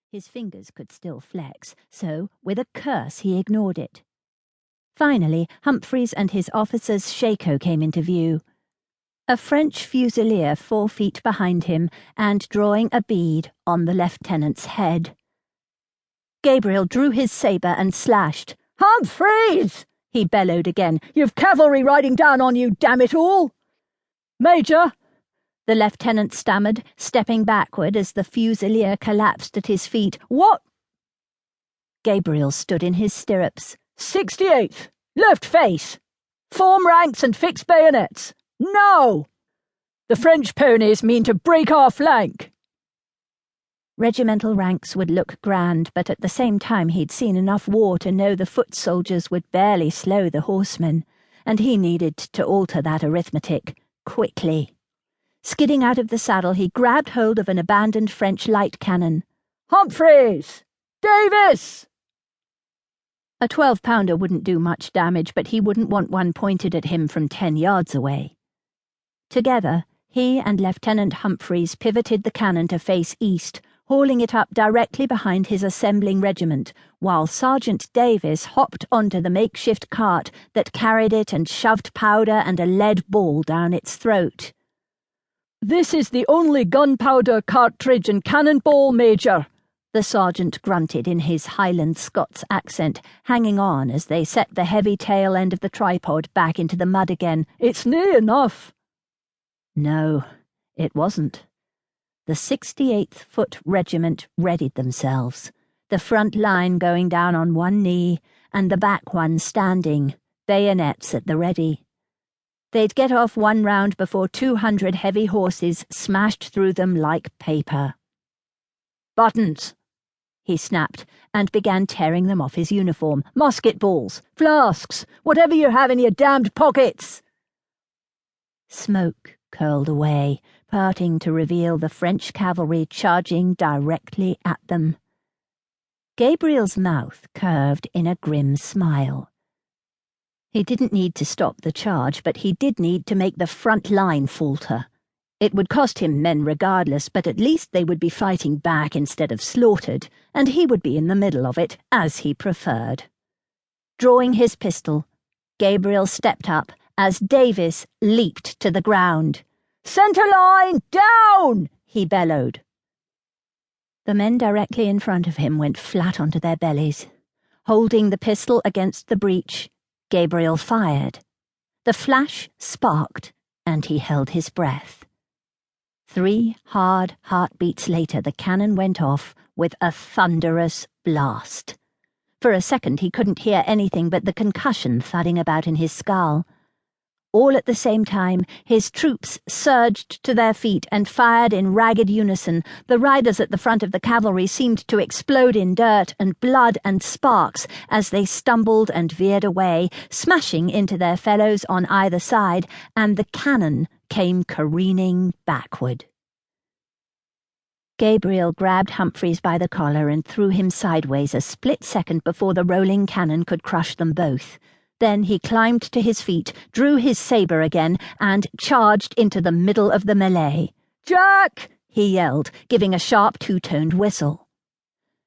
His fingers could still flex, so with a curse he ignored it. Finally, Humphreys and his officer's shako came into view. A French fusilier 4 feet behind him and drawing a bead on the lieutenant's head. Gabriel drew his sabre and slashed. "Humphreys!" he bellowed again. "You've cavalry riding down on you, damn it all!" "Major!" the lieutenant stammered, stepping backward as the fusilier collapsed at his feet. "What?" Gabriel stood in his stirrups. 68th! Left face! Form ranks and fix bayonets! No! The French ponies mean to break our flank!" Regimental ranks would look grand, but at the same time he'd seen enough war to know the foot soldiers would barely slow the horsemen, and he needed to alter that arithmetic quickly. Skidding out of the saddle, he grabbed hold of an abandoned French light cannon. "Humphreys! Davis!" A 12-pounder wouldn't do much damage, but he wouldn't want one pointed at him from 10 yards away. Together, he and Lieutenant Humphreys pivoted the cannon to face east, hauling it up directly behind his assembling regiment, while Sergeant Davis hopped onto the makeshift cart that carried it and shoved powder and a lead ball down its throat. "This is the only gunpowder, cartridge, and cannonball, Major," the sergeant grunted in his Highland Scots accent, hanging on as they set the heavy tail end of the tripod back into the mud again. "It's near enough." No, it wasn't. The 68th Foot Regiment readied themselves, the front line going down on one knee and the back one standing, bayonets at the ready. They'd get off one round before 200 heavy horses smashed through them like paper. "Buttons!" he snapped, and began tearing them off his uniform. "Musket balls, flasks, whatever you have in your damned pockets!" Smoke curled away, parting to reveal the French cavalry charging directly at them. Gabriel's mouth curved in a grim smile. He didn't need to stop the charge, but he did need to make the front line falter. It would cost him men regardless, but at least they would be fighting back instead of slaughtered, and he would be in the middle of it, as he preferred. Drawing his pistol, Gabriel stepped up as Davis leaped to the ground. "Centre line, down!" he bellowed. The men directly in front of him went flat onto their bellies. Holding the pistol against the breech, Gabriel fired. The flash sparked, and he held his breath. 3 hard heartbeats later, the cannon went off with a thunderous blast. For a second he couldn't hear anything but the concussion thudding about in his skull. All at the same time, his troops surged to their feet and fired in ragged unison. The riders at the front of the cavalry seemed to explode in dirt and blood and sparks as they stumbled and veered away, smashing into their fellows on either side, and the cannon came careening backward. Gabriel grabbed Humphreys by the collar and threw him sideways a split second before the rolling cannon could crush them both. Then he climbed to his feet, drew his sabre again, and charged into the middle of the melee. "Jack!" he yelled, giving a sharp 2-toned whistle.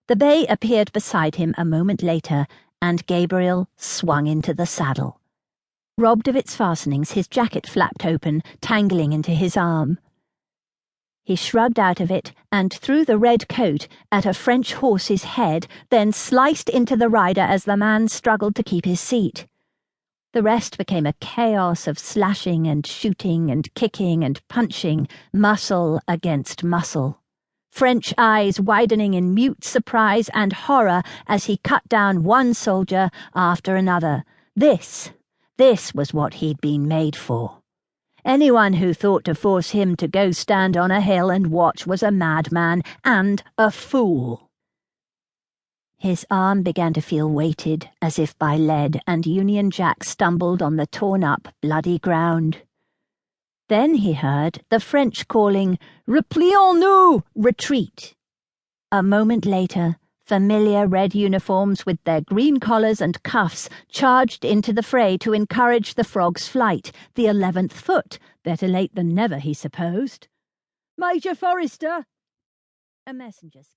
The bay appeared beside him a moment later, and Gabriel swung into the saddle. Robbed of its fastenings, his jacket flapped open, tangling into his arm. He shrugged out of it and threw the red coat at a French horse's head, then sliced into the rider as the man struggled to keep his seat. The rest became a chaos of slashing and shooting and kicking and punching, muscle against muscle. French eyes widening in mute surprise and horror as he cut down one soldier after another. This was what he'd been made for. Anyone who thought to force him to go stand on a hill and watch was a madman and a fool. His arm began to feel weighted, as if by lead, and Union Jack stumbled on the torn-up, bloody ground. Then he heard the French calling, "Replions-nous! Retreat!" A moment later, familiar red uniforms with their green collars and cuffs charged into the fray to encourage the Frog's flight, the 11th Foot, better late than never, he supposed. "Major Forrester!" A messenger